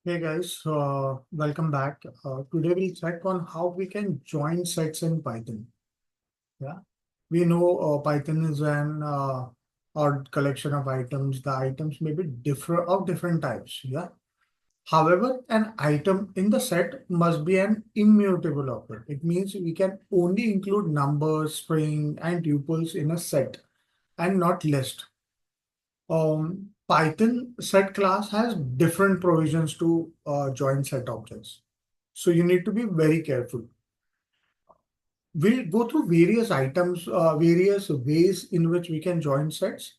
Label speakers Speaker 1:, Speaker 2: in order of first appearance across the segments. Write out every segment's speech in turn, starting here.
Speaker 1: Hey guys, welcome back. Today we'll check on how we can join sets in Python. Yeah, we know Python is an odd collection of items. The items may be different types. Yeah. However, an item in the set must be an immutable object. It means we can only include numbers, string, and tuples in a set and not list. Python set class has different provisions to join set objects. So you need to be very careful. We'll go through various items, various ways in which we can join sets.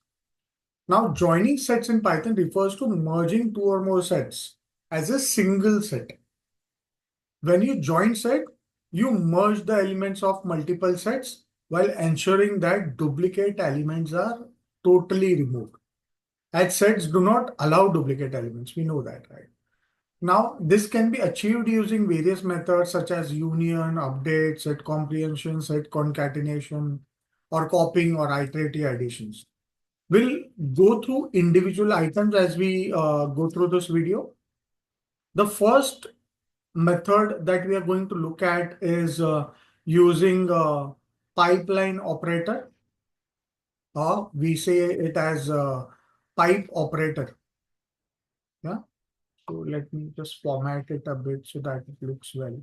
Speaker 1: Now, joining sets in Python refers to merging two or more sets as a single set. When you join set, you merge the elements of multiple sets while ensuring that duplicate elements are totally removed. As sets do not allow duplicate elements. We know that, right? Now, this can be achieved using various methods such as union, update, set comprehension, set concatenation, or copying or iterative additions. We'll go through individual items as we go through this video. The first method that we are going to look at is using pipeline operator, or we say it as a pipe operator. Yeah. So let me just format it a bit so that it looks well.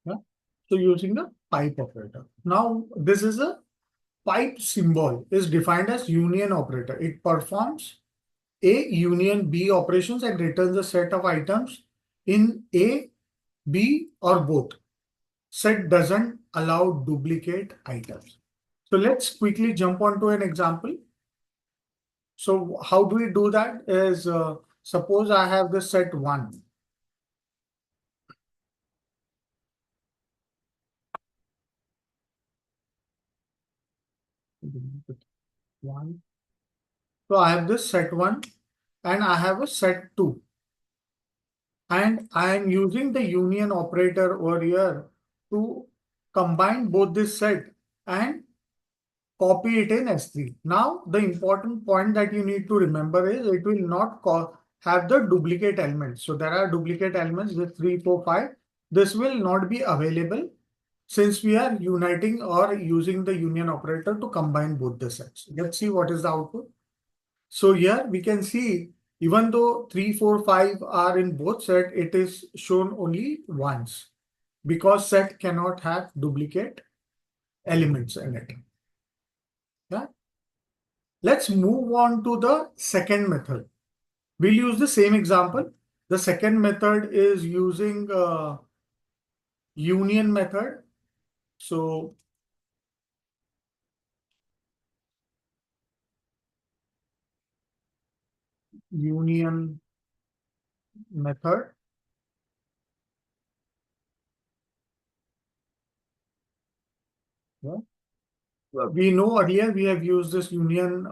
Speaker 1: Yeah. So using the pipe operator. Now this is a pipe symbol is defined as union operator. It performs A union B operations and returns a set of items in A, B or both. Set doesn't allow duplicate items. So let's quickly jump onto an example. So how do we do that is suppose I have the set 1. One. So I have this set 1 and I have a set 2. And I am using the union operator over here to combine both this set and copy it in S3. Now, the important point that you need to remember is it will not have the duplicate elements. So there are duplicate elements with 3, 4, 5. This will not be available since we are uniting or using the union operator to combine both the sets. Let's see what is the output. So here we can see even though 3, 4, 5 are in both set, it is shown only once because set cannot have duplicate elements in it. Yeah. Let's move on to the second method. We'll use the same example. The second method is using union method. So union method. Yeah. We know earlier we have used this union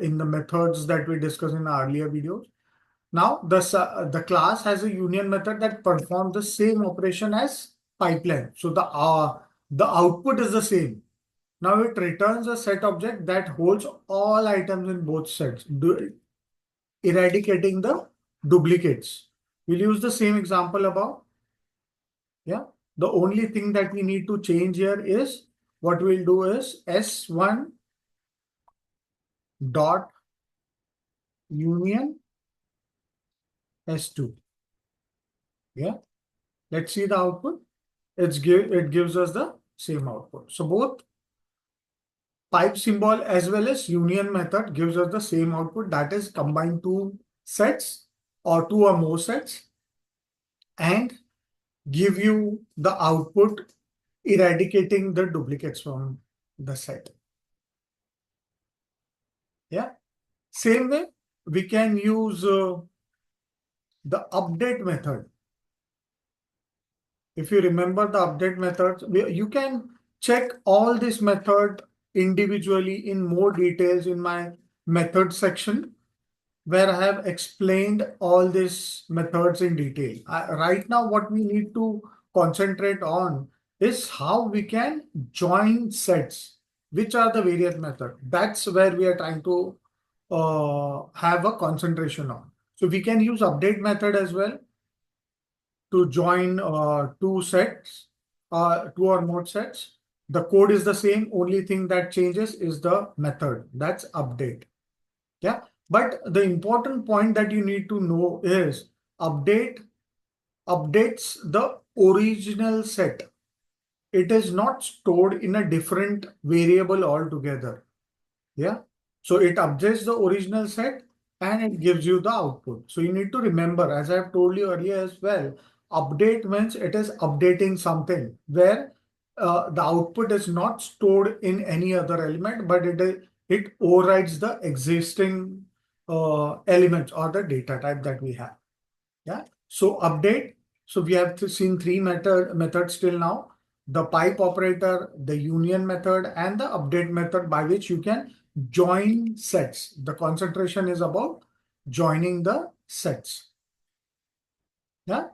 Speaker 1: in the methods that we discussed in our earlier videos. Now the class has a union method that performs the same operation as pipeline. So the output is the same. Now it returns a set object that holds all items in both sets, eradicating the duplicates. We'll use the same example above. Yeah. The only thing that we need to change here is what we'll do is S1 dot union S2. Yeah. Let's see the output. It gives us the same output. So both pipe symbol as well as union method gives us the same output, that is combine two sets or two or more sets and give you the output eradicating the duplicates from the set. Yeah. Same way, we can use the update method. If you remember the update method, you can check all this method individually in more details in my method section, where I have explained all these methods in detail. Right now, what we need to concentrate on is how we can join sets, which are the various methods. That's where we are trying to have a concentration on. So we can use update method as well to join two sets, two or more sets. The code is the same. Only thing that changes is the method. That's update. Yeah. But the important point that you need to know is update updates the original set. It is not stored in a different variable altogether. Yeah. So it updates the original set and it gives you the output. So you need to remember, as I've told you earlier as well, update means it is updating something where the output is not stored in any other element, but it overrides the existing element or the data type that we have. Yeah. So update. So we have seen three methods till now: the pipe operator, the union method, and the update method by which you can join sets. The concentration is about joining the sets. Yeah.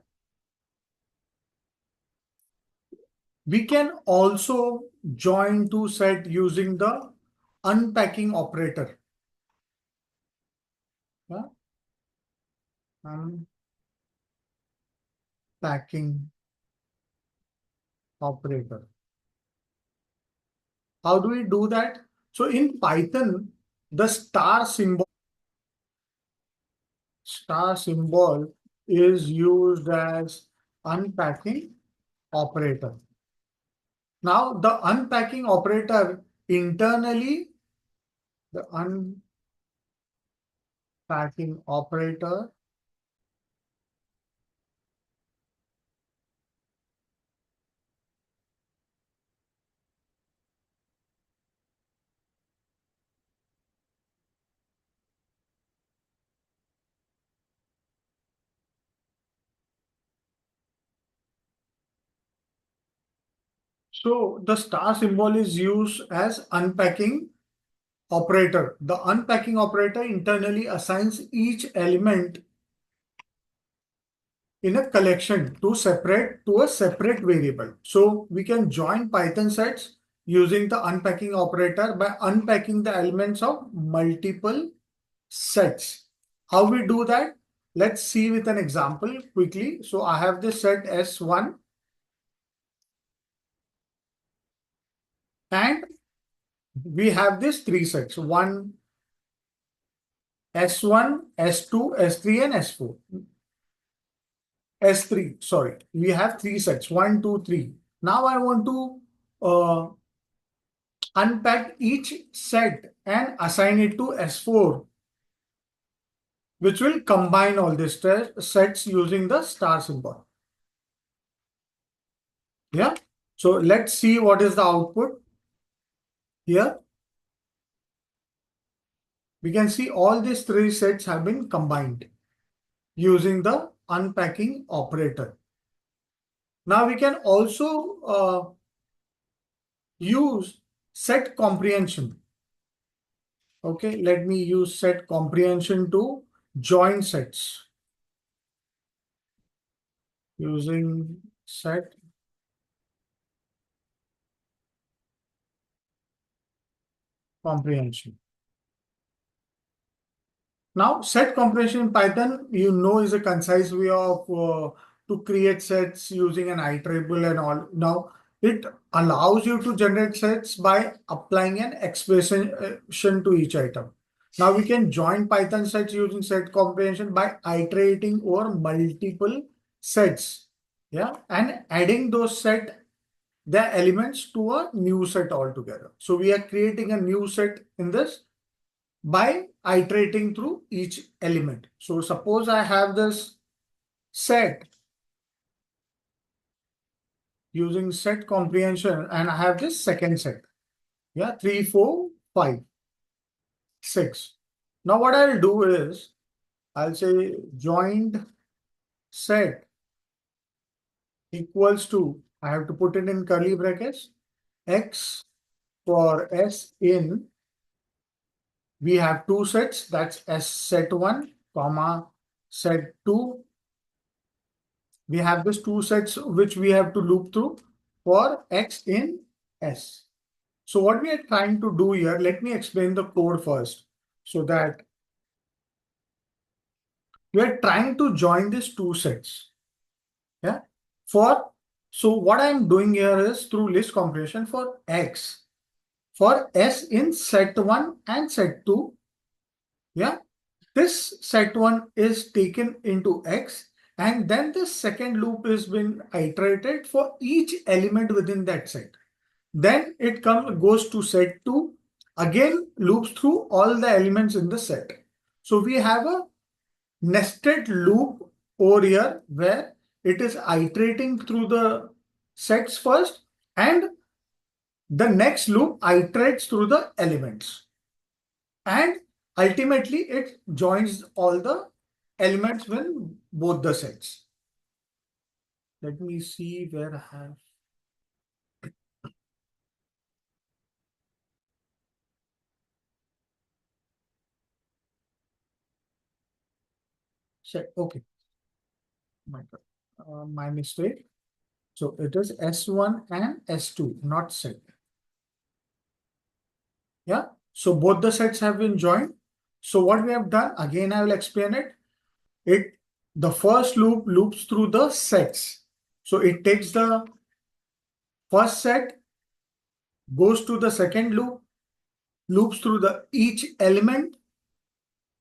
Speaker 1: We can also join two set using the unpacking operator. Yeah. Unpacking operator. How do we do that? So in Python, the star symbol is used as unpacking operator. Now the unpacking operator internally, the unpacking operator so the star symbol is used as unpacking operator. The unpacking operator internally assigns each element in a collection to a separate variable. So we can join Python sets using the unpacking operator by unpacking the elements of multiple sets. How we do that? Let's see with an example quickly. So I have this set S1 and we have this three sets: one S1, S2, S3, and S4. S3, sorry. We have three sets: one, two, three. Now I want to unpack each set and assign it to S4, which will combine all these sets using the star symbol. Yeah. So let's see what is the output here. We can see all these three sets have been combined using the unpacking operator. Now we can also use set comprehension. Okay, let me use set comprehension to join sets using set comprehension. Now, set comprehension in Python, is a concise way of to create sets using an iterable and all. Now, it allows you to generate sets by applying an expression to each item. Now, we can join Python sets using set comprehension by iterating over multiple sets. Yeah, and adding those the elements to a new set altogether. So we are creating a new set in this by iterating through each element. So suppose I have this set using set comprehension and I have this second set. Yeah, 3, 4, 5, 6. Now what I'll do is I'll say joined set equals to, I have to put it in curly brackets, X for S in, we have two sets, that's S set 1, comma, set 2. We have these two sets which we have to loop through for X in S. So what we are trying to do here, let me explain the code first, so that we are trying to join these two sets. Yeah. So what I'm doing here is through list comprehension for X, for S in set 1 and set 2. Yeah. This set 1 is taken into X, and then the second loop is been iterated for each element within that set. Then it goes to set 2, again loops through all the elements in the set. So we have a nested loop over here where it is iterating through the sets first, and the next loop iterates through the elements. And ultimately it joins all the elements within both the sets. Let me see where I have. Set. Okay. My mistake. So it is S1 and S2, not set. Yeah. So both the sets have been joined. So what we have done, again, I will explain it. The first loop loops through the sets. So it takes the first set, goes to the second loop, loops through the each element.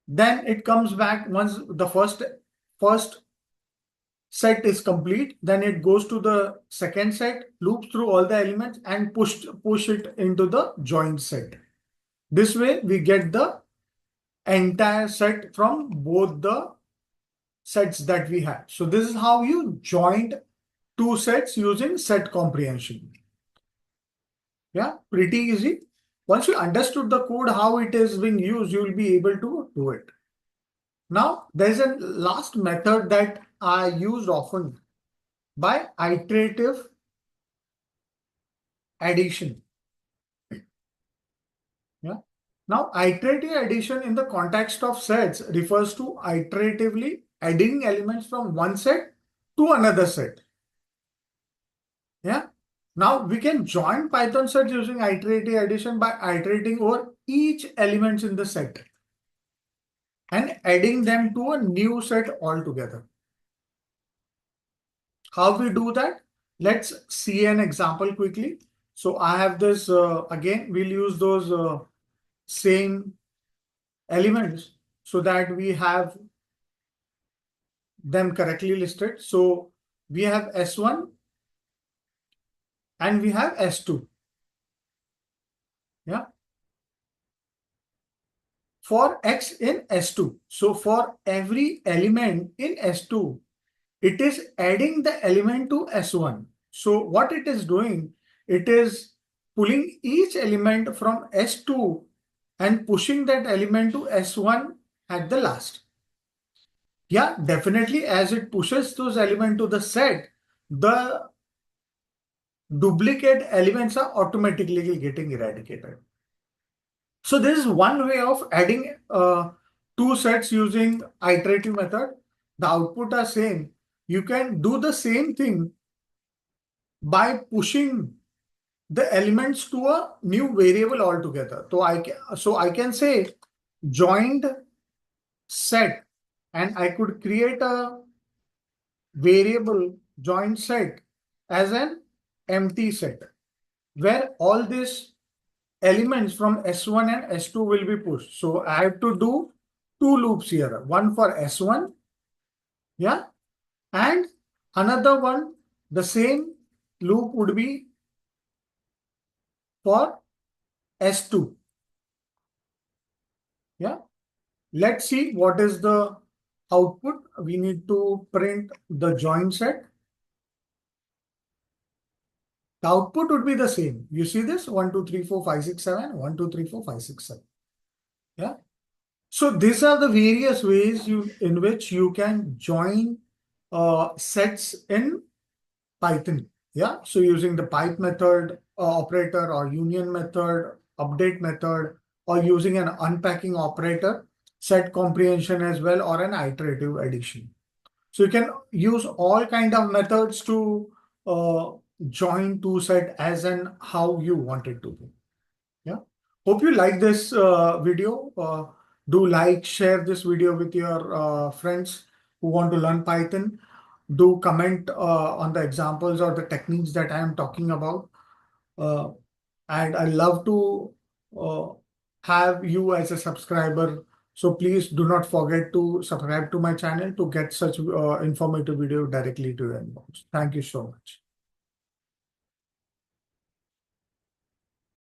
Speaker 1: Then it comes back once the first set is complete. Then it goes to the second set, loops through all the elements, and push it into the joint set. This way we get the entire set from both the sets that we have. So this is how you joined two sets using set comprehension. Yeah, pretty easy. Once you understood the code, how it is being used, you will be able to do it. Now, there's a last method that I used often by iterative addition. Yeah. Now, iterative addition in the context of sets refers to iteratively adding elements from one set to another set. Yeah. Now we can join Python sets using iterative addition by iterating over each elements in the set and adding them to a new set altogether. How we do that? Let's see an example quickly. So I have this, again, we'll use those same elements so that we have them correctly listed. So we have S1 and we have S2. Yeah. For X in S2. So for every element in S2, it is adding the element to S1. So what it is doing, it is pulling each element from S2 and pushing that element to S1 at the last. Yeah, definitely as it pushes those elements to the set, the duplicate elements are automatically getting eradicated. So this is one way of adding two sets using iterative method. The output are same. You can do the same thing by pushing the elements to a new variable altogether. So I can say joined set, and I could create a variable joined set as an empty set where all these elements from S1 and S2 will be pushed. So I have to do two loops here, one for S1, yeah, and another one, the same loop would be for S2. Yeah. Let's see what is the output. We need to print the join set. The output would be the same. You see this 1, 2, 3, 4, 5, 6, 7, 1, 2, 3, 4, 5, 6, 7. Yeah. So these are the various ways in which you can join sets in Python. Yeah. So using the pipe method, operator or union method, update method, or using an unpacking operator, set comprehension as well, or an iterative addition. So you can use all kind of methods to uh, join two set as and how you want it to be. Yeah. Hope you like this video. Do like, share this video with your friends who want to learn Python. Do comment on the examples or the techniques that I am talking about. Uh, and I love to uh, have you as a subscriber. So please do not forget to subscribe to my channel to get such informative video directly to your inbox. Thank you so much.